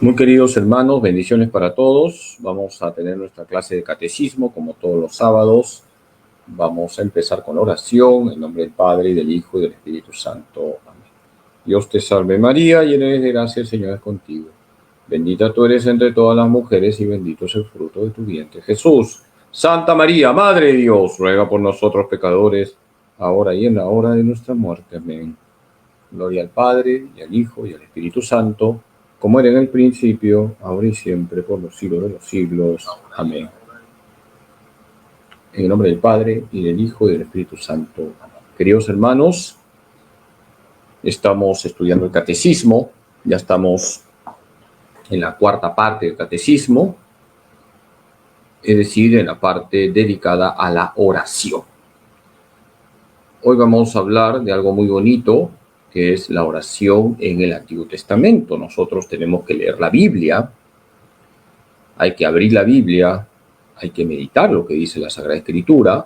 Muy queridos hermanos, bendiciones para todos. Vamos a tener nuestra clase de catecismo como todos los sábados. Vamos a empezar con oración en nombre del Padre, y del Hijo y del Espíritu Santo. Amén. Dios te salve María, llena eres de gracia, el Señor es contigo. Bendita tú eres entre todas las mujeres y bendito es el fruto de tu vientre, Jesús. Santa María, Madre de Dios, ruega por nosotros pecadores, ahora y en la hora de nuestra muerte. Amén. Gloria al Padre, y al Hijo, y al Espíritu Santo, como era en el principio, ahora y siempre, por los siglos de los siglos. Amén. En el nombre del Padre, y del Hijo, y del Espíritu Santo. Amén. Queridos hermanos, estamos estudiando el catecismo, ya estamos en la cuarta parte del catecismo, es decir, en la parte dedicada a la oración. Hoy vamos a hablar de algo muy bonito, que es la oración en el Antiguo Testamento. Nosotros tenemos que leer la Biblia, hay que abrir la Biblia, hay que meditar lo que dice la Sagrada Escritura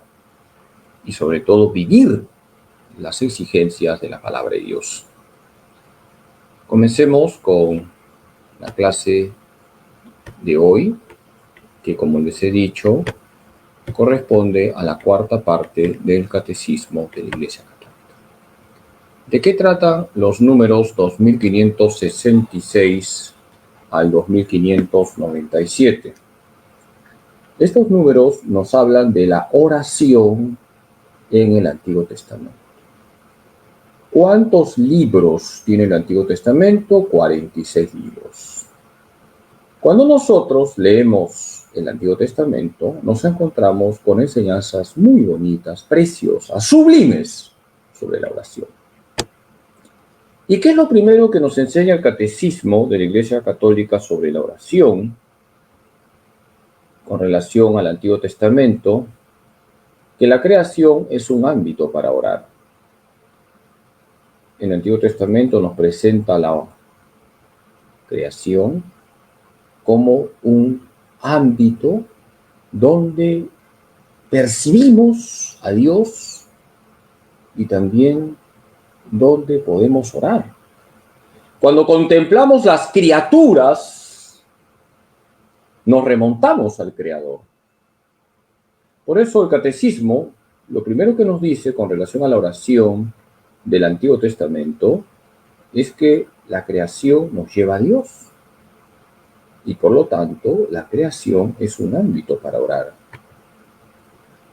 y sobre todo vivir las exigencias de la palabra de Dios. Comencemos con la clase de hoy, que como les he dicho, corresponde a la cuarta parte del Catecismo de la Iglesia Católica. ¿De qué tratan los números 2566 al 2597? Estos números nos hablan de la oración en el Antiguo Testamento. ¿Cuántos libros tiene el Antiguo Testamento? 46 libros. Cuando nosotros leemos el Antiguo Testamento, nos encontramos con enseñanzas muy bonitas, preciosas, sublimes sobre la oración. ¿Y qué es lo primero que nos enseña el Catecismo de la Iglesia Católica sobre la oración con relación al Antiguo Testamento? Que la creación es un ámbito para orar. En el Antiguo Testamento nos presenta la creación como un ámbito donde percibimos a Dios y también donde podemos orar. Cuando contemplamos las criaturas, nos remontamos al Creador. Por eso el Catecismo, lo primero que nos dice con relación a la oración del Antiguo Testamento es que la creación nos lleva a Dios. Y por lo tanto, la creación es un ámbito para orar.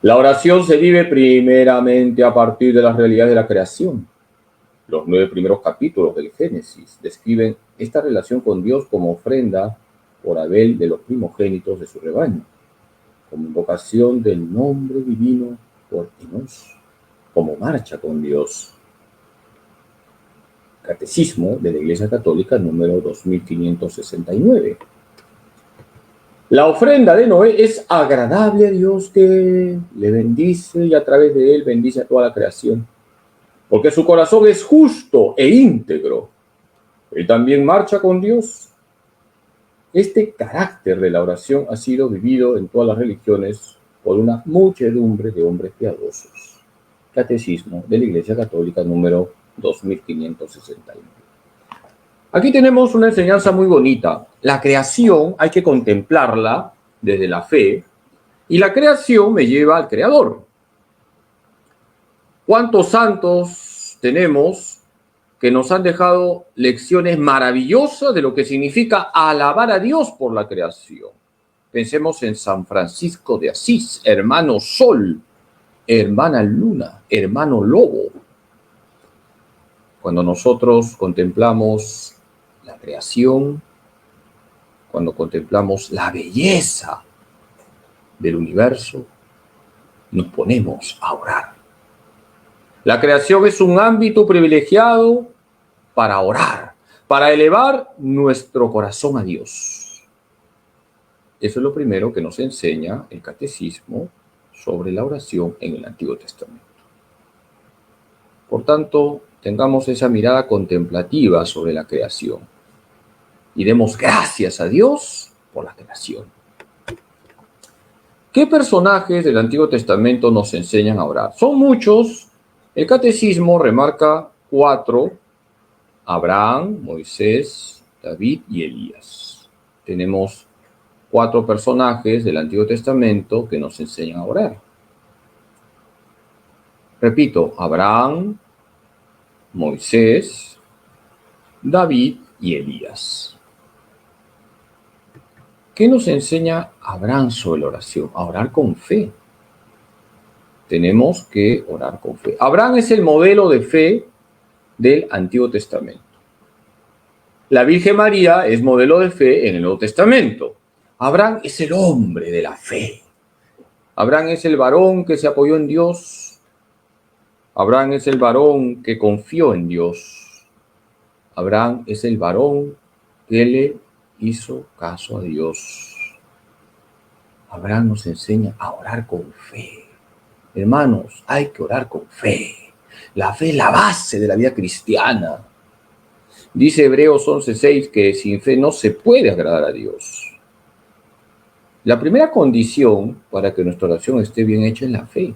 La oración se vive primeramente a partir de las realidades de la creación. Los 9 primeros capítulos del Génesis describen esta relación con Dios como ofrenda por Abel de los primogénitos de su rebaño, como invocación del nombre divino por Enos, como marcha con Dios. Catecismo de la Iglesia Católica número 2569. La ofrenda de Noé es agradable a Dios, que le bendice y a través de él bendice a toda la creación, porque su corazón es justo e íntegro. Él también marcha con Dios. Este carácter de la oración ha sido vivido en todas las religiones por una muchedumbre de hombres piadosos. Catecismo de la Iglesia Católica número 2569. Aquí tenemos una enseñanza muy bonita. La creación hay que contemplarla desde la fe y la creación me lleva al Creador. ¿Cuántos santos tenemos que nos han dejado lecciones maravillosas de lo que significa alabar a Dios por la creación? Pensemos en San Francisco de Asís, hermano Sol, hermana Luna, hermano Lobo. Cuando nosotros contemplamos la creación, cuando contemplamos la belleza del universo, nos ponemos a orar. La creación es un ámbito privilegiado para orar, para elevar nuestro corazón a Dios. Eso es lo primero que nos enseña el Catecismo sobre la oración en el Antiguo Testamento. Por tanto, tengamos esa mirada contemplativa sobre la creación y demos gracias a Dios por la creación. ¿Qué personajes del Antiguo Testamento nos enseñan a orar? Son muchos. El Catecismo remarca 4: Abraham, Moisés, David y Elías. Tenemos 4 personajes del Antiguo Testamento que nos enseñan a orar. Repito, Abraham, Moisés, David y Elías. ¿Qué nos enseña Abraham sobre la oración? A orar con fe. Tenemos que orar con fe. Abraham es el modelo de fe del Antiguo Testamento. La Virgen María es modelo de fe en el Nuevo Testamento. Abraham es el hombre de la fe. Abraham es el varón que se apoyó en Dios. Abraham es el varón que confió en Dios. Abraham es el varón que le hizo caso a Dios. Abraham nos enseña a orar con fe. Hermanos, hay que orar con fe. La fe es la base de la vida cristiana. Dice Hebreos 11:6 que sin fe no se puede agradar a Dios. La primera condición para que nuestra oración esté bien hecha es la fe.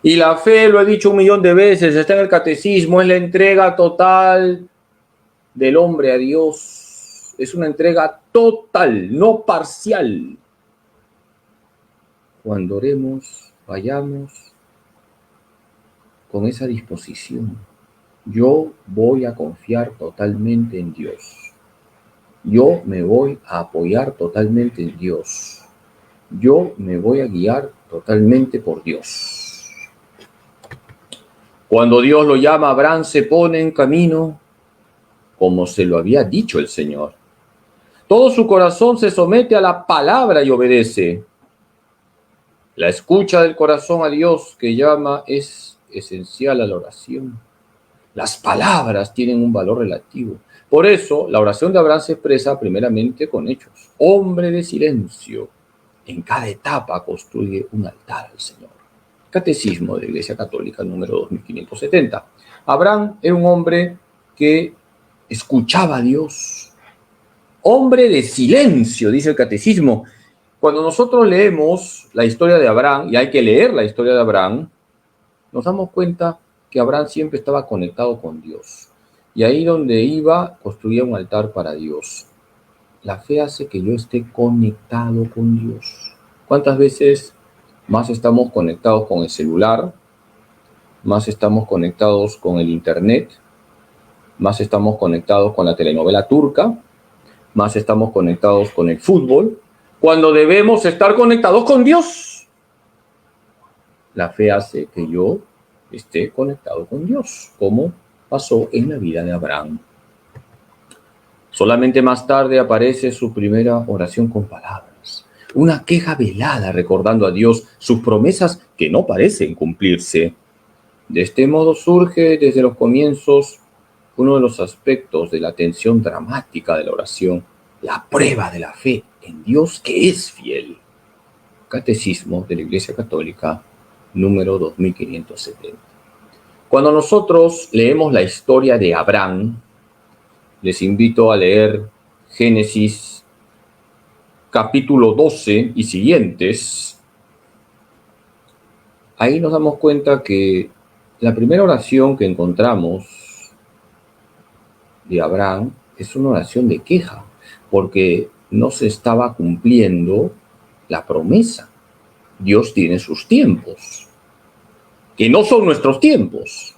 Y la fe, lo he dicho 1.000.000 de veces, está en el catecismo, es la entrega total del hombre a Dios. Es una entrega total, no parcial. Cuando oremos, vayamos con esa disposición. Yo voy a confiar totalmente en Dios. Yo me voy a apoyar totalmente en Dios. Yo me voy a guiar totalmente por Dios. Cuando Dios lo llama, Abraham se pone en camino como se lo había dicho el Señor. Todo su corazón se somete a la palabra y obedece. La escucha del corazón a Dios que llama es esencial a la oración. Las palabras tienen un valor relativo. Por eso, la oración de Abraham se expresa primeramente con hechos. Hombre de silencio, en cada etapa construye un altar al Señor. Catecismo de la Iglesia Católica, número 2570. Abraham era un hombre que escuchaba a Dios. Hombre de silencio, dice el Catecismo. Cuando nosotros leemos la historia de Abraham, y hay que leer la historia de Abraham, nos damos cuenta que Abraham siempre estaba conectado con Dios. Y ahí donde iba, construía un altar para Dios. La fe hace que yo esté conectado con Dios. ¿Cuántas veces más estamos conectados con el celular? Más estamos conectados con el internet. Más estamos conectados con la telenovela turca. Más estamos conectados con el fútbol. Cuando debemos estar conectados con Dios. La fe hace que yo esté conectado con Dios, como pasó en la vida de Abraham. Solamente más tarde aparece su primera oración con palabras, una queja velada recordando a Dios sus promesas que no parecen cumplirse. De este modo surge desde los comienzos uno de los aspectos de la tensión dramática de la oración, la prueba de la fe en Dios que es fiel. Catecismo de la Iglesia Católica, número 2570. Cuando nosotros leemos la historia de Abraham, les invito a leer Génesis capítulo 12 y siguientes. Ahí nos damos cuenta que la primera oración que encontramos de Abraham es una oración de queja, porque no se estaba cumpliendo la promesa. Dios tiene sus tiempos, que no son nuestros tiempos.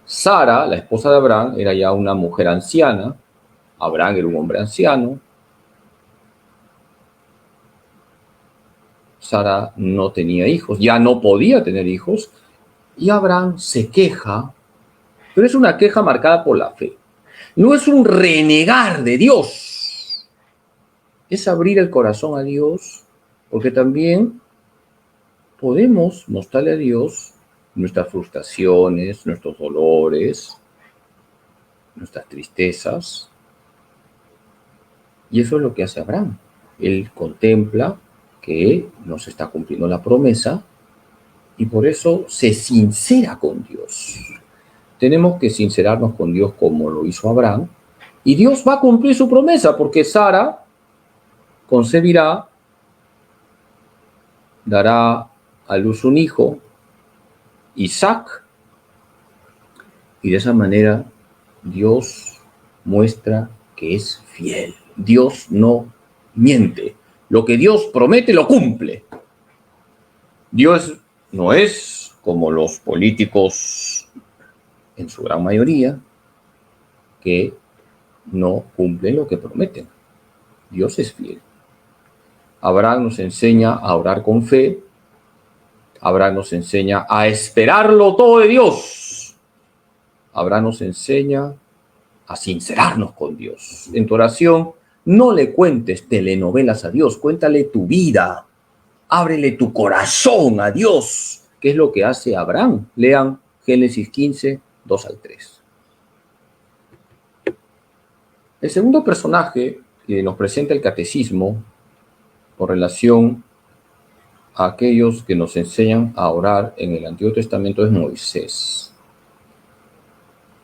Sara, la esposa de Abraham, era ya una mujer anciana. Abraham era un hombre anciano. Sara no tenía hijos, ya no podía tener hijos. Y Abraham se queja, pero es una queja marcada por la fe. No es un renegar de Dios. Es abrir el corazón a Dios, porque también podemos mostrarle a Dios nuestras frustraciones, nuestros dolores, nuestras tristezas. Y eso es lo que hace Abraham. Él contempla que no se está cumpliendo la promesa y por eso se sincera con Dios. Tenemos que sincerarnos con Dios como lo hizo Abraham y Dios va a cumplir su promesa porque Sara concebirá, dará a luz un hijo, Isaac, y de esa manera Dios muestra que es fiel. Dios no miente. Lo que Dios promete lo cumple. Dios no es como los políticos, en su gran mayoría, que no cumplen lo que prometen. Dios es fiel. Abraham nos enseña a orar con fe. Abraham nos enseña a esperarlo todo de Dios. Abraham nos enseña a sincerarnos con Dios. En tu oración, no le cuentes telenovelas a Dios, cuéntale tu vida. Ábrele tu corazón a Dios, que es lo que hace Abraham. Lean Génesis 15, 2 al 3. El segundo personaje que nos presenta el catecismo con relación a aquellos que nos enseñan a orar en el Antiguo Testamento es Moisés.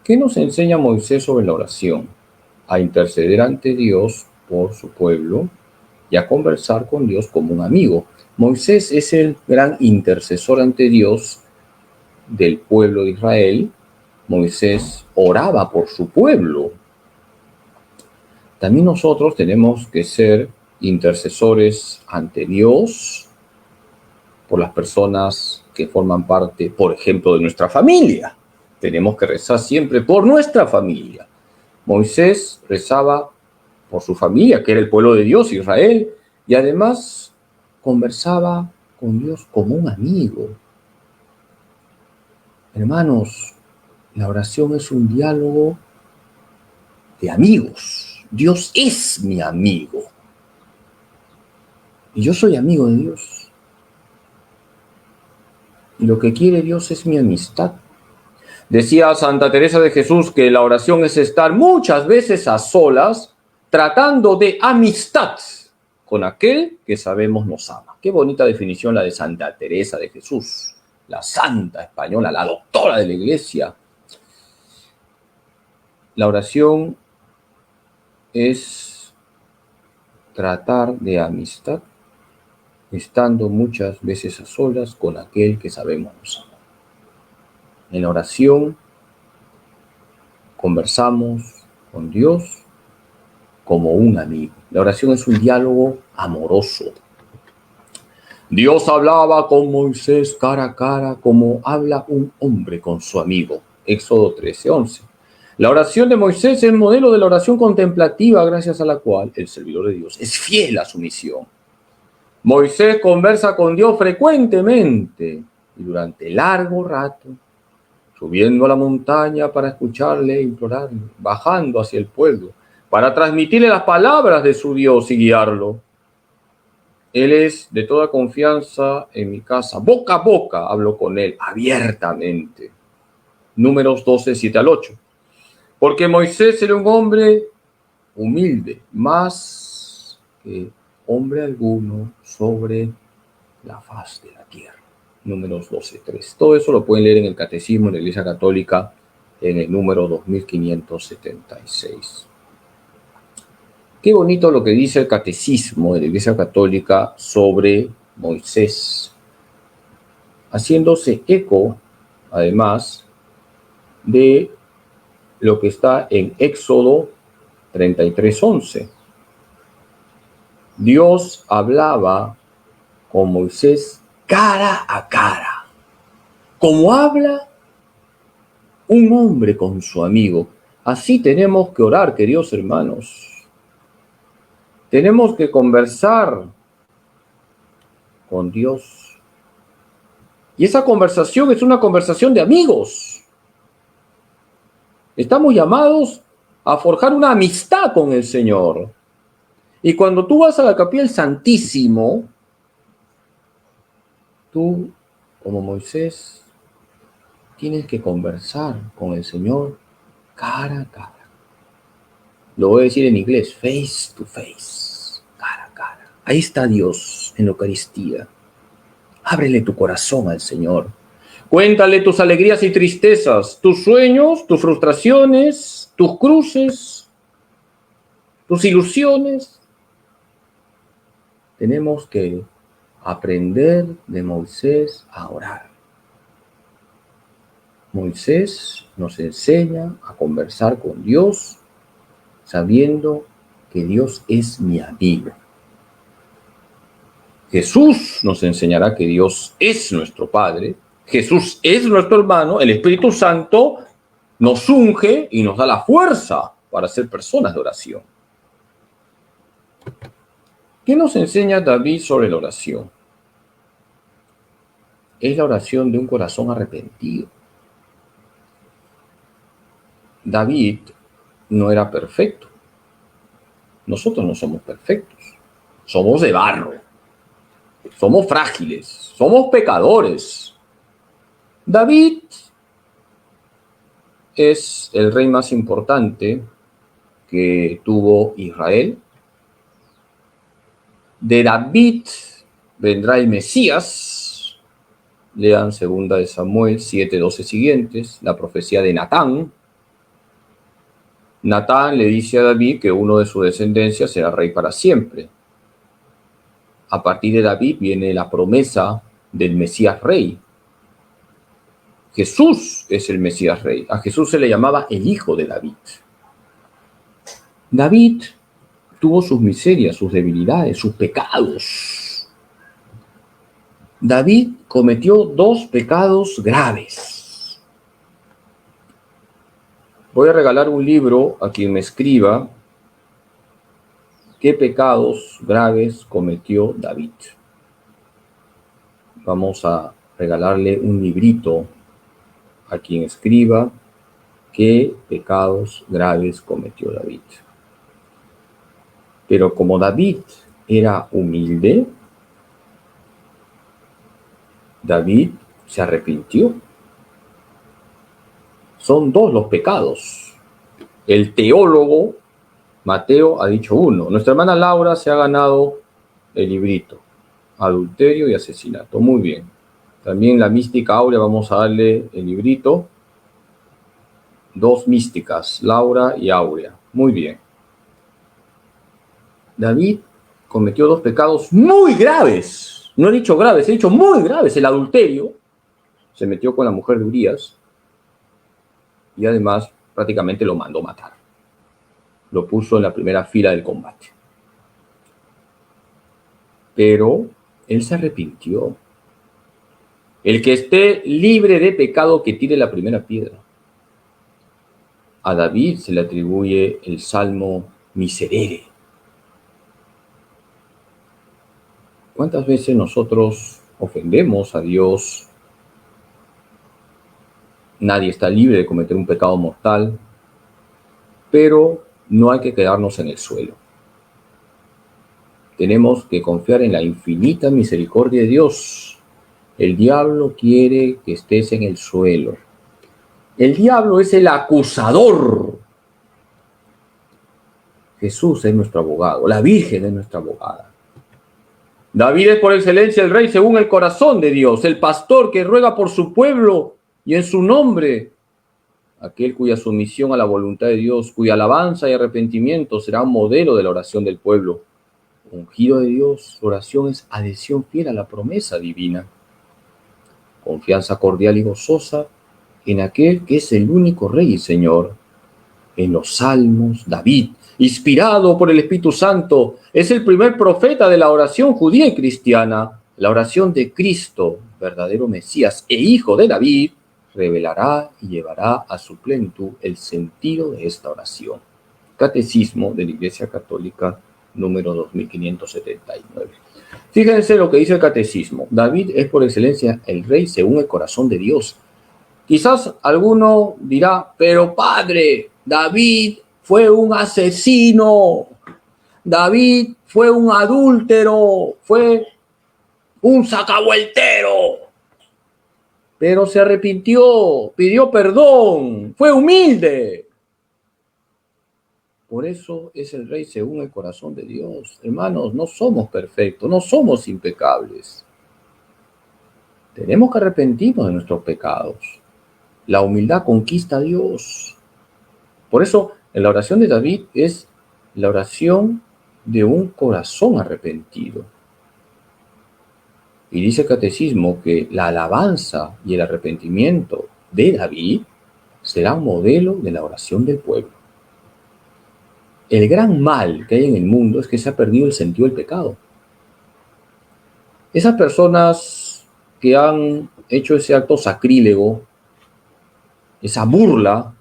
¿Qué nos enseña Moisés sobre la oración? A interceder ante Dios por su pueblo y a conversar con Dios como un amigo. Moisés es el gran intercesor ante Dios del pueblo de Israel. Moisés oraba por su pueblo. También nosotros tenemos que ser intercesores ante Dios por las personas que forman parte, por ejemplo, de nuestra familia. Tenemos que rezar siempre por nuestra familia. Moisés rezaba por su familia, que era el pueblo de Dios, Israel, y además conversaba con Dios como un amigo. Hermanos, la oración es un diálogo de amigos. Dios es mi amigo. Y yo soy amigo de Dios. Y lo que quiere Dios es mi amistad. Decía Santa Teresa de Jesús que la oración es estar muchas veces a solas tratando de amistad con aquel que sabemos nos ama. Qué bonita definición la de Santa Teresa de Jesús, la santa española, la doctora de la Iglesia. La oración es tratar de amistad estando muchas veces a solas con aquel que sabemos nos ama. En la oración conversamos con Dios como un amigo. La oración es un diálogo amoroso. Dios hablaba con Moisés cara a cara como habla un hombre con su amigo. Éxodo 13:11. La oración de Moisés es modelo de la oración contemplativa gracias a la cual el servidor de Dios es fiel a su misión. Moisés conversa con Dios frecuentemente y durante largo rato, subiendo a la montaña para escucharle e implorarle, bajando hacia el pueblo, para transmitirle las palabras de su Dios y guiarlo. Él es de toda confianza en mi casa. Boca a boca hablo con él, abiertamente. Números 12, 7 al 8. Porque Moisés era un hombre humilde, más que hombre alguno sobre la faz de la tierra. Números 12, 3. Todo eso lo pueden leer en el Catecismo de la Iglesia Católica en el número 2576. Qué bonito lo que dice el Catecismo de la Iglesia Católica sobre Moisés, haciéndose eco, además, de lo que está en Éxodo 33:11. Dios hablaba con Moisés cara a cara, como habla un hombre con su amigo. Así tenemos que orar, queridos hermanos. Tenemos que conversar con Dios. Y esa conversación es una conversación de amigos. Estamos llamados a forjar una amistad con el Señor. Y cuando tú vas a la capilla del Santísimo, tú, como Moisés, tienes que conversar con el Señor cara a cara. Lo voy a decir en inglés, face to face, cara a cara. Ahí está Dios en la Eucaristía. Ábrele tu corazón al Señor. Cuéntale tus alegrías y tristezas, tus sueños, tus frustraciones, tus cruces, tus ilusiones. Tenemos que aprender de Moisés a orar. Moisés nos enseña a conversar con Dios sabiendo que Dios es mi amigo. Jesús nos enseñará que Dios es nuestro Padre, Jesús es nuestro hermano, el Espíritu Santo nos unge y nos da la fuerza para ser personas de oración. ¿Qué nos enseña David sobre la oración? Es la oración de un corazón arrepentido. David no era perfecto. Nosotros no somos perfectos. Somos de barro. Somos frágiles. Somos pecadores. David es el rey más importante que tuvo Israel. De David vendrá el Mesías. Lean 2 de Samuel 7:12 siguientes, la profecía de Natán. Natán le dice a David que uno de su descendencia será rey para siempre. A partir de David viene la promesa del Mesías rey. Jesús es el Mesías rey. A Jesús se le llamaba el hijo de David. David tuvo sus miserias, sus debilidades, sus pecados. David cometió 2 pecados graves. Voy a regalar un libro a quien me escriba qué pecados graves cometió David. Vamos a regalarle un librito a quien escriba qué pecados graves cometió David. Pero como David era humilde, David se arrepintió. Son 2 los pecados. El teólogo Mateo ha dicho 1. Nuestra hermana Laura se ha ganado el librito. Adulterio y asesinato. Muy bien. También la mística Aurea, vamos a darle el librito. 2 místicas, Laura y Aurea. Muy bien. David cometió 2 pecados muy graves. No he dicho graves, he dicho muy graves. El adulterio. Se metió con la mujer de Urías. Y además prácticamente lo mandó matar. Lo puso en la primera fila del combate. Pero él se arrepintió. El que esté libre de pecado, que tire la primera piedra. A David se le atribuye el Salmo Miserere. ¿Cuántas veces nosotros ofendemos a Dios? Nadie está libre de cometer un pecado mortal, pero no hay que quedarnos en el suelo. Tenemos que confiar en la infinita misericordia de Dios. El diablo quiere que estés en el suelo. El diablo es el acusador. Jesús es nuestro abogado. La Virgen es nuestra abogada. David es por excelencia el rey según el corazón de Dios, el pastor que ruega por su pueblo y en su nombre, aquel cuya sumisión a la voluntad de Dios, cuya alabanza y arrepentimiento será un modelo de la oración del pueblo. Ungido de Dios, su oración es adhesión fiel a la promesa divina. Confianza cordial y gozosa en aquel que es el único Rey y Señor. En los Salmos, David, inspirado por el Espíritu Santo, es el primer profeta de la oración judía y cristiana. La oración de Cristo, verdadero Mesías e hijo de David, revelará y llevará a su plenitud el sentido de esta oración. Catecismo de la Iglesia Católica, número 2579. Fíjense lo que dice el Catecismo. David es por excelencia el rey según el corazón de Dios. Quizás alguno dirá, pero padre, David fue un asesino, David fue un adúltero, fue un sacavueltero, pero se arrepintió, pidió perdón, fue humilde. Por eso es el rey según el corazón de Dios. Hermanos, no somos perfectos, no somos impecables. Tenemos que arrepentirnos de nuestros pecados. La humildad conquista a Dios. Por eso, en la oración de David es la oración de un corazón arrepentido. Y dice el Catecismo que la alabanza y el arrepentimiento de David será un modelo de la oración del pueblo. el gran mal que hay en el mundo es que se ha perdido el sentido del pecado. Esas personas que han hecho ese acto sacrílego, esa burla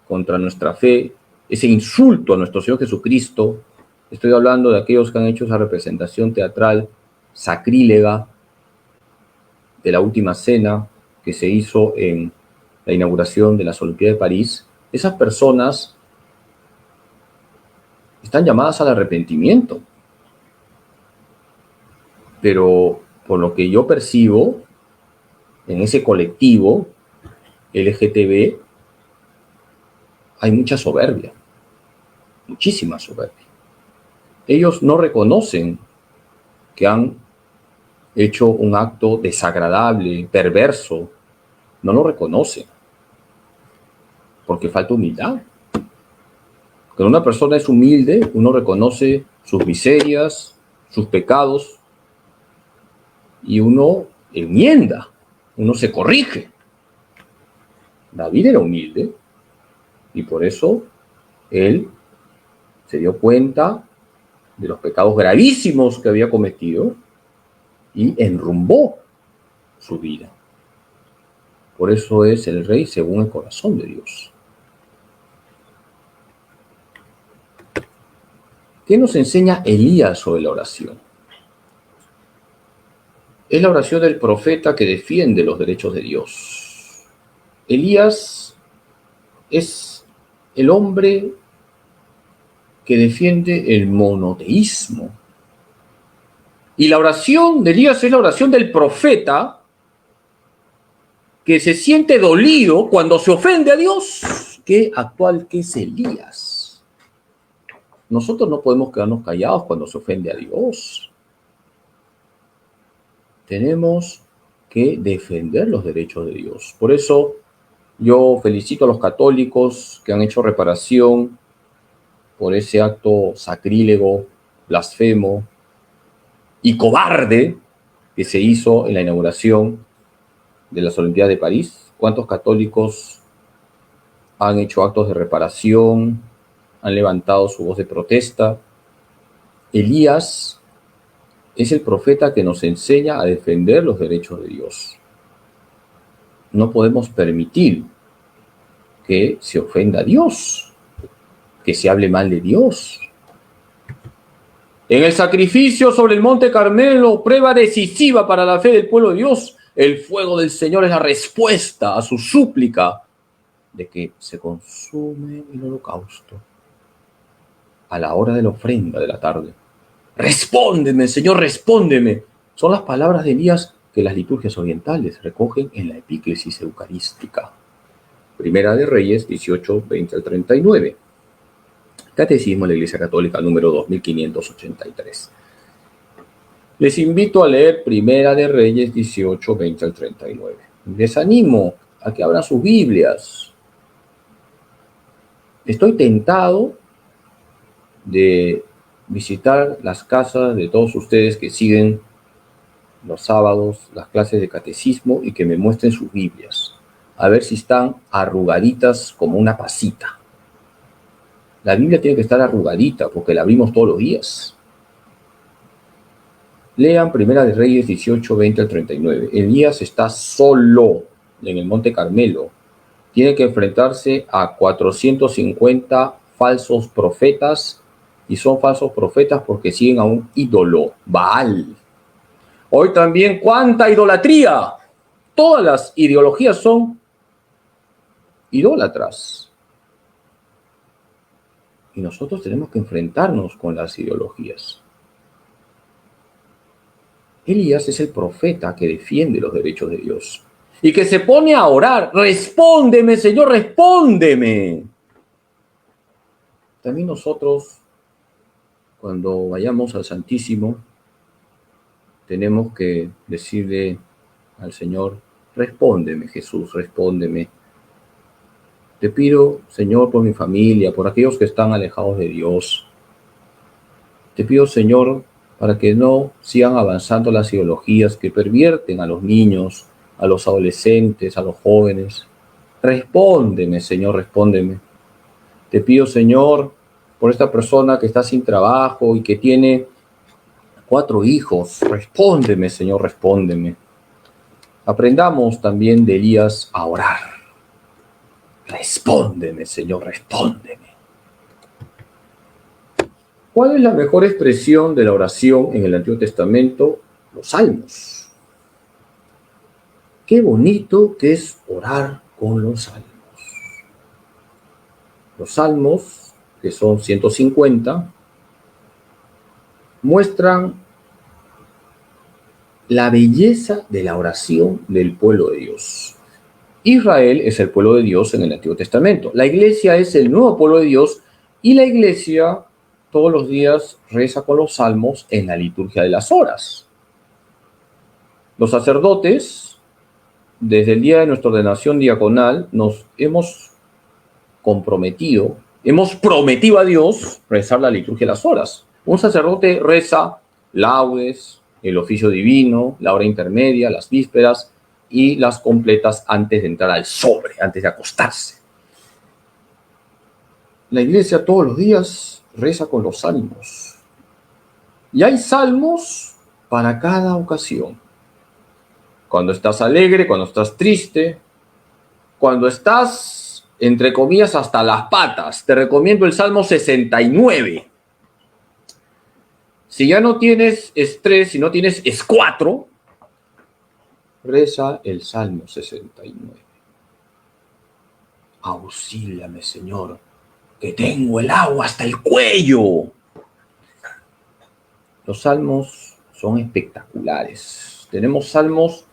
contra nuestra fe, ese insulto a nuestro Señor Jesucristo, estoy hablando de aquellos que han hecho esa representación teatral sacrílega de la última cena que se hizo en la inauguración de las Olimpiadas de París. Esas personas están llamadas al arrepentimiento, pero por lo que yo percibo en ese colectivo LGTB hay mucha soberbia, muchísima soberbia. Ellos no reconocen que han hecho un acto desagradable, perverso, no lo reconocen, porque falta humildad. Cuando una persona es humilde, uno reconoce sus miserias, sus pecados, y uno enmienda, uno se corrige. David era humilde, y por eso él se dio cuenta de los pecados gravísimos que había cometido y enrumbó su vida. Por eso es el rey según el corazón de Dios. ¿Qué nos enseña Elías sobre la oración? Es la oración del profeta que defiende los derechos de Dios. Elías es el hombre que defiende el monoteísmo. Y la oración de Elías es la oración del profeta que se siente dolido cuando se ofende a Dios. Qué actual que es Elías. Nosotros no podemos quedarnos callados cuando se ofende a Dios. Tenemos que defender los derechos de Dios. Por eso yo felicito a los católicos que han hecho reparación por ese acto sacrílego, blasfemo y cobarde que se hizo en la inauguración de las Olimpiadas de París. ¿Cuántos católicos han hecho actos de reparación, han levantado su voz de protesta? Elías es el profeta que nos enseña a defender los derechos de Dios. No podemos permitir que se ofenda a Dios, que se hable mal de Dios. En el sacrificio sobre el monte Carmelo, prueba decisiva para la fe del pueblo de Dios, el fuego del Señor es la respuesta a su súplica de que se consume el holocausto a la hora de la ofrenda de la tarde. Respóndeme, Señor, respóndeme. Son las palabras de Elías que las liturgias orientales recogen en la epíclesis eucarística. Primera de Reyes 18, 20 al 39. Catecismo de la Iglesia Católica número 2583. Les invito a leer Primera de Reyes 18, 20 al 39. Les animo a que abran sus Biblias. Estoy tentado de visitar las casas de todos ustedes que siguen los sábados las clases de catecismo y que me muestren sus Biblias, a ver si están arrugaditas como una pasita. La Biblia tiene que estar arrugadita porque la abrimos todos los días. Lean Primera de Reyes 18, 20 al 39. Elías está solo en el Monte Carmelo. Tiene que enfrentarse a 450 falsos profetas, y son falsos profetas porque siguen a un ídolo, Baal. Hoy también, ¿cuánta idolatría? Todas las ideologías son idólatras. Y nosotros tenemos que enfrentarnos con las ideologías. Elías es el profeta que defiende los derechos de Dios y que se pone a orar. Respóndeme, Señor, respóndeme. También nosotros, cuando vayamos al Santísimo, tenemos que decirle al Señor, respóndeme, Jesús, respóndeme. Te pido, Señor, por mi familia, por aquellos que están alejados de Dios. Te pido, Señor, para que no sigan avanzando las ideologías que pervierten a los niños, a los adolescentes, a los jóvenes. Respóndeme, Señor, respóndeme. Te pido, Señor, por esta persona que está sin trabajo y que tiene 4 hijos. Respóndeme, Señor, respóndeme. Aprendamos también de Elías a orar. Respóndeme, Señor, respóndeme. ¿Cuál es la mejor expresión de la oración en el Antiguo Testamento? Los salmos. Qué bonito que es orar con los salmos. Los salmos, que son 150, muestran la belleza de la oración del pueblo de Dios. Israel es el pueblo de Dios en el Antiguo Testamento. La iglesia es el nuevo pueblo de Dios y la iglesia todos los días reza con los salmos en la liturgia de las horas. Los sacerdotes, desde el día de nuestra ordenación diaconal, nos hemos comprometido, hemos prometido a Dios rezar la liturgia de las horas. Un sacerdote reza laudes, el oficio divino, la hora intermedia, las vísperas y las completas antes de entrar al sobre, antes de acostarse. La iglesia todos los días reza con los salmos. Y hay salmos para cada ocasión. Cuando estás alegre, cuando estás triste, cuando estás, entre comillas, hasta las patas. Te recomiendo el Salmo 69. Si ya no tienes estrés, si no tienes escuatro, reza el Salmo 69. Auxíliame, Señor, que tengo el agua hasta el cuello. Los salmos son espectaculares. Tenemos salmos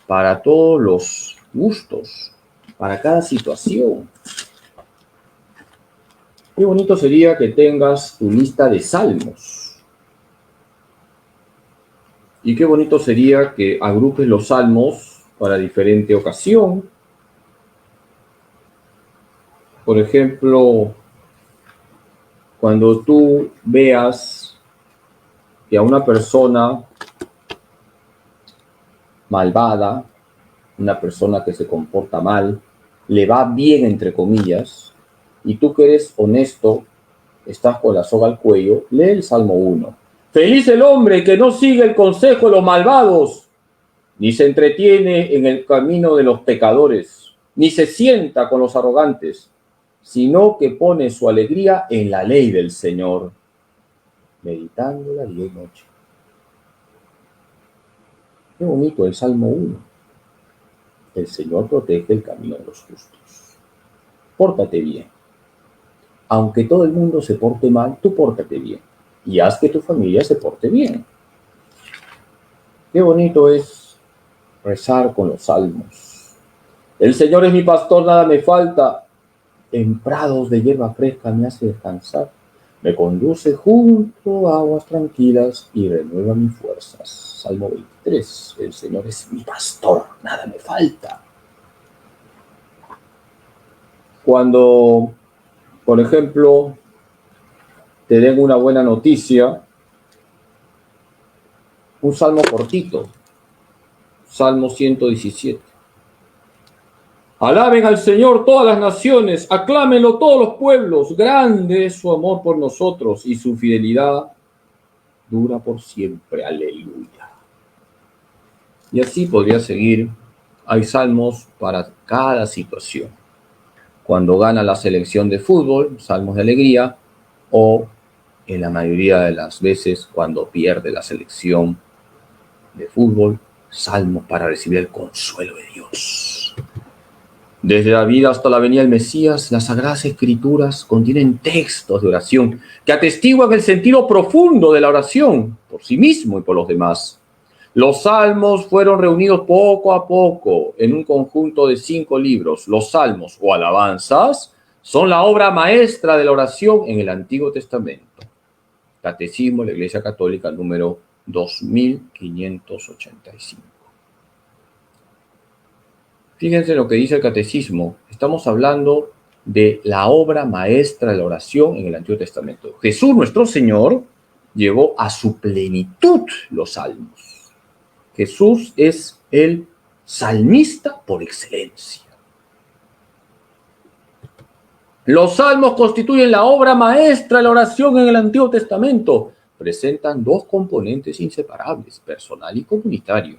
para todos los gustos, para cada situación. Qué bonito sería que tengas tu lista de salmos. Y qué bonito sería que agrupes los salmos para diferente ocasión. Por ejemplo, cuando tú veas que a una persona malvada, una persona que se comporta mal, le va bien, entre comillas, y tú que eres honesto, estás con la soga al cuello, lee el Salmo 1. Feliz el hombre que no sigue el consejo de los malvados, ni se entretiene en el camino de los pecadores, ni se sienta con los arrogantes, sino que pone su alegría en la ley del Señor, meditándola día y noche. Qué bonito el Salmo 1. El Señor protege el camino de los justos. Pórtate bien. Aunque todo el mundo se porte mal, tú pórtate bien. Y haz que tu familia se porte bien. Qué bonito es rezar con los salmos. El Señor es mi pastor, nada me falta. En prados de hierba fresca me hace descansar. Me conduce junto a aguas tranquilas y renueva mis fuerzas. Salmo 23. El Señor es mi pastor, nada me falta. Cuando, por ejemplo, te den una buena noticia, un salmo cortito, Salmo 117. Alaben al Señor todas las naciones, aclámenlo todos los pueblos, grande es su amor por nosotros y su fidelidad dura por siempre, aleluya. Y así podría seguir, hay salmos para cada situación. Cuando gana la selección de fútbol, salmos de alegría, o en la mayoría de las veces cuando pierde la selección de fútbol, salmos para recibir el consuelo de Dios. Desde David hasta la venida del Mesías, las Sagradas Escrituras contienen textos de oración que atestiguan el sentido profundo de la oración por sí mismo y por los demás. Los salmos fueron reunidos poco a poco en un conjunto de 5 libros. Los salmos o alabanzas son la obra maestra de la oración en el Antiguo Testamento. Catecismo de la Iglesia Católica número 2585. Fíjense lo que dice el Catecismo. Estamos hablando de la obra maestra de la oración en el Antiguo Testamento. Jesús, nuestro Señor, llevó a su plenitud los salmos. Jesús es el salmista por excelencia. Los salmos constituyen la obra maestra de la oración en el Antiguo Testamento. Presentan dos componentes inseparables, personal y comunitario.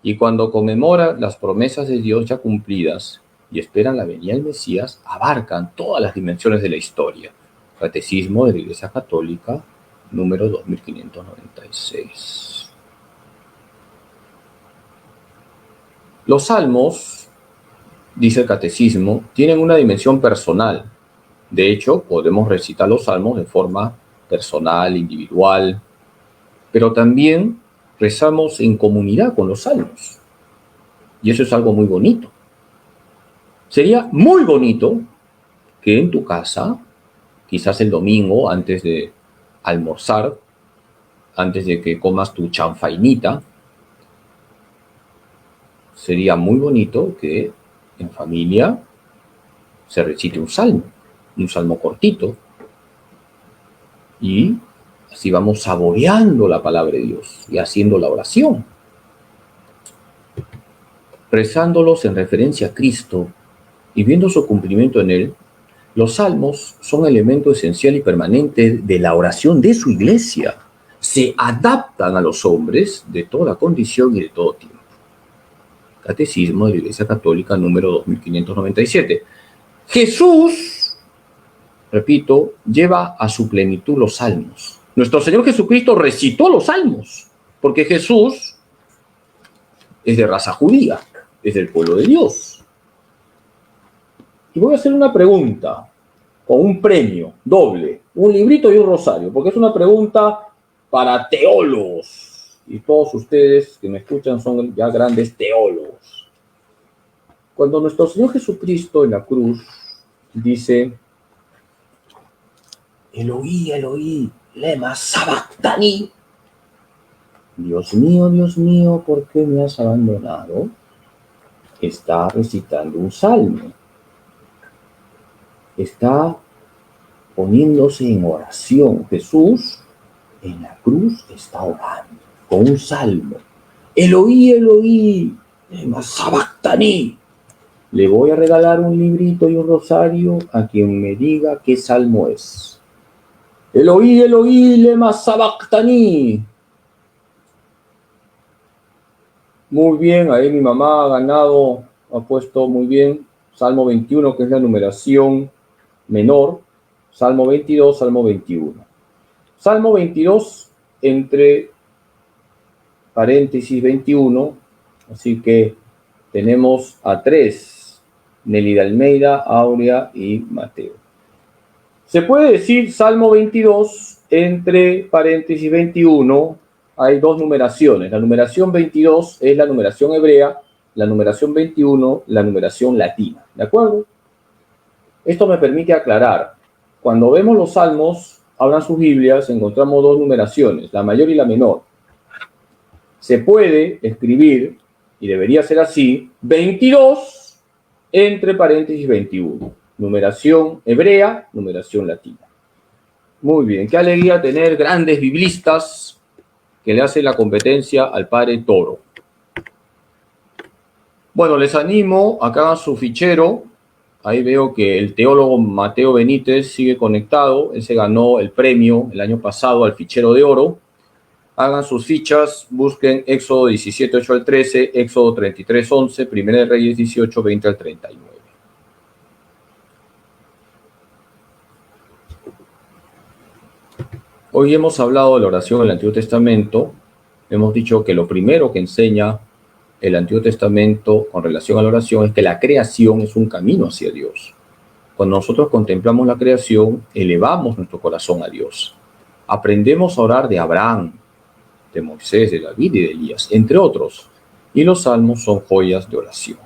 Y cuando conmemoran las promesas de Dios ya cumplidas y esperan la venida del Mesías, abarcan todas las dimensiones de la historia. Catecismo de la Iglesia Católica, número 2596. Los salmos, dice el Catecismo, tienen una dimensión personal. De hecho, podemos recitar los salmos de forma personal, individual, pero también rezamos en comunidad con los salmos. Y eso es algo muy bonito. Sería muy bonito que en tu casa, quizás el domingo, antes de almorzar, antes de que comas tu chanfainita, sería muy bonito que en familia se recite un salmo cortito, y así vamos saboreando la palabra de Dios y haciendo la oración, rezándolos en referencia a Cristo y viendo su cumplimiento en Él. Los salmos son elemento esencial y permanente de la oración de su iglesia. Se adaptan a los hombres de toda condición y de todo tiempo. Catecismo de la Iglesia Católica, número 2597. Jesús, repito, lleva a su plenitud los salmos. Nuestro Señor Jesucristo recitó los salmos, porque Jesús es de raza judía, es del pueblo de Dios. Y voy a hacer una pregunta con un premio doble, un librito y un rosario, porque es una pregunta para teólogos. Y todos ustedes que me escuchan son ya grandes teólogos. Cuando nuestro Señor Jesucristo en la cruz dice: Eloí, Eloí, lema sabactani. Dios mío, ¿por qué me has abandonado? Está recitando un salmo. Está poniéndose en oración. Jesús en la cruz está orando con un salmo. Eloí, Eloí, lema sabactani. Le voy a regalar un librito y un rosario a quien me diga qué salmo es. Eloí, Eloí, lema sabactani. Muy bien, ahí mi mamá ha ganado, ha puesto muy bien. Salmo 21, que es la numeración menor. Salmo 22, Salmo 21. Salmo 22, entre paréntesis 21, así que tenemos a tres: Nelly de Almeida, Aurea y Mateo. Se puede decir Salmo 22, entre paréntesis 21, hay dos numeraciones. La numeración 22 es la numeración hebrea, la numeración 21, la numeración latina. ¿De acuerdo? Esto me permite aclarar. Cuando vemos los salmos, abran sus Biblias, encontramos dos numeraciones, la mayor y la menor. Se puede escribir, y debería ser así, 22 entre paréntesis 21. Numeración hebrea, numeración latina. Muy bien, qué alegría tener grandes biblistas que le hacen la competencia al padre Toro. Bueno, les animo a que hagan su fichero. Ahí veo que el teólogo Mateo Benítez sigue conectado. Él se ganó el premio el año pasado al fichero de oro. Hagan sus fichas, busquen Éxodo 17, 8 al 13, Éxodo 33, 11, Primera de Reyes 18, 20 al 39. Hoy hemos hablado de la oración en el Antiguo Testamento. Hemos dicho que lo primero que enseña el Antiguo Testamento con relación a la oración es que la creación es un camino hacia Dios. Cuando nosotros contemplamos la creación, elevamos nuestro corazón a Dios. Aprendemos a orar de Abraham, de Moisés, de David y de Elías, entre otros. Y los salmos son joyas de oración.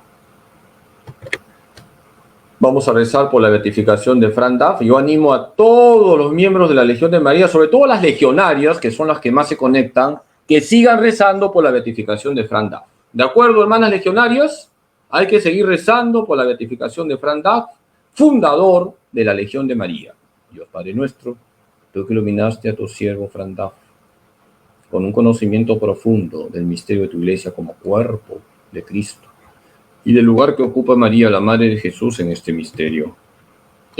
Vamos a rezar por la beatificación de Fran Duff. Yo animo a todos los miembros de la Legión de María, sobre todo las legionarias, que son las que más se conectan, que sigan rezando por la beatificación de Fran Duff. ¿De acuerdo, hermanas legionarias? Hay que seguir rezando por la beatificación de Fran Duff, fundador de la Legión de María. Dios Padre nuestro, tú que iluminaste a tu siervo Fran Duff con un conocimiento profundo del misterio de tu iglesia como cuerpo de Cristo y del lugar que ocupa María, la Madre de Jesús, en este misterio.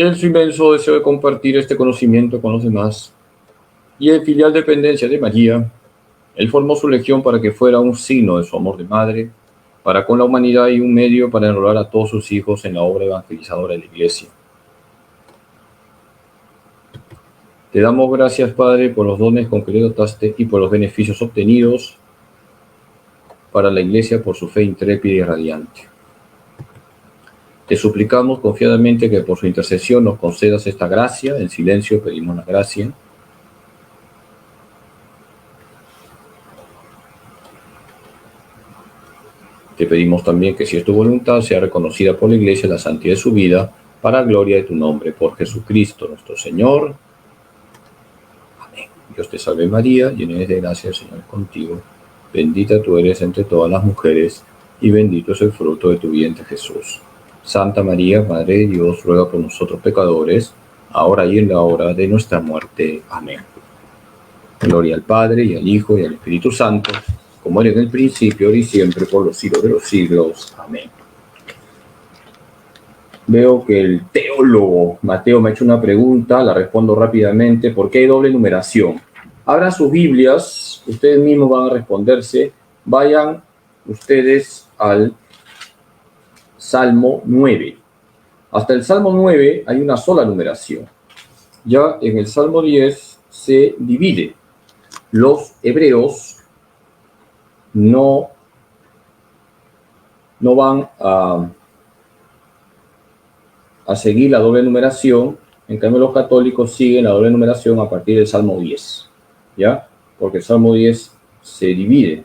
en su inmenso deseo de compartir este conocimiento con los demás y en filial dependencia de María, Él formó su legión para que fuera un signo de su amor de madre, para con la humanidad y un medio para enrolar a todos sus hijos en la obra evangelizadora de la Iglesia. Te damos gracias, Padre, por los dones con que le dotaste y por los beneficios obtenidos para la Iglesia por su fe intrépida y radiante. Te suplicamos confiadamente que por su intercesión nos concedas esta gracia. En silencio pedimos la gracia. Te pedimos también que, si es tu voluntad, sea reconocida por la Iglesia la santidad de su vida, para gloria de tu nombre, por Jesucristo nuestro Señor. Amén. Dios te salve María, llena eres de gracia, el Señor es contigo. Bendita tú eres entre todas las mujeres, y bendito es el fruto de tu vientre Jesús. Santa María, Madre de Dios, ruega por nosotros pecadores, ahora y en la hora de nuestra muerte. Amén. Gloria al Padre, y al Hijo, y al Espíritu Santo, como era en el principio, ahora y siempre, por los siglos de los siglos. Amén. Veo que el teólogo Mateo me ha hecho una pregunta, la respondo rápidamente. ¿Por qué hay doble numeración? Abran sus Biblias, ustedes mismos van a responderse. Vayan ustedes al Salmo 9. Hasta el Salmo 9 hay una sola numeración. Ya en el Salmo 10 se divide. Los hebreos no van a seguir la doble numeración. En cambio, los católicos siguen la doble numeración a partir del Salmo 10, ¿ya? Porque el Salmo 10 se divide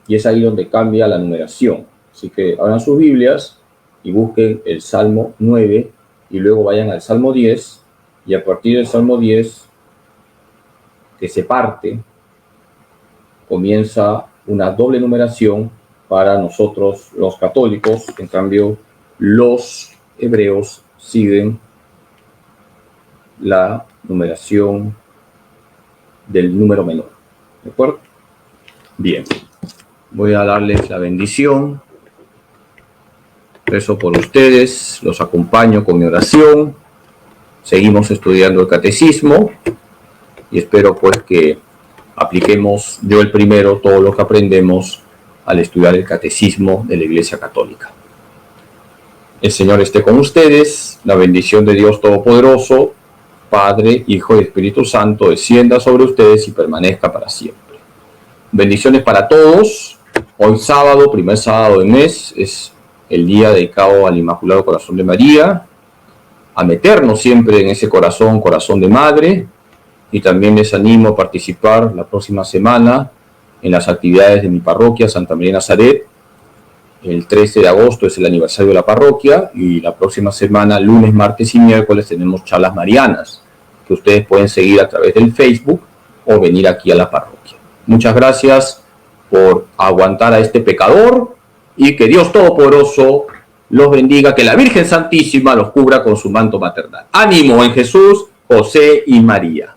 y es ahí donde cambia la numeración. Así que abran sus Biblias y busquen el Salmo 9 y luego vayan al Salmo 10, y a partir del Salmo 10, que se parte, comienza una doble numeración para nosotros los católicos. En cambio, los hebreos siguen la numeración del número menor. ¿De acuerdo? Bien. Voy a darles la bendición. Rezo por ustedes, los acompaño con mi oración. Seguimos estudiando el catecismo y espero pues que apliquemos, yo el primero, todo lo que aprendemos al estudiar el catecismo de la Iglesia Católica. El Señor esté con ustedes. La bendición de Dios Todopoderoso, Padre, Hijo y Espíritu Santo, descienda sobre ustedes y permanezca para siempre. Bendiciones para todos. Hoy sábado, primer sábado del mes, es el día dedicado al Inmaculado Corazón de María. A meternos siempre en ese corazón de madre. Y también les animo a participar la próxima semana en las actividades de mi parroquia, Santa María de Nazaret. El 13 de agosto es el aniversario de la parroquia y la próxima semana, lunes, martes y miércoles, tenemos charlas marianas que ustedes pueden seguir a través del Facebook o venir aquí a la parroquia. Muchas gracias por aguantar a este pecador y que Dios Todopoderoso los bendiga, que la Virgen Santísima los cubra con su manto maternal. Ánimo en Jesús, José y María.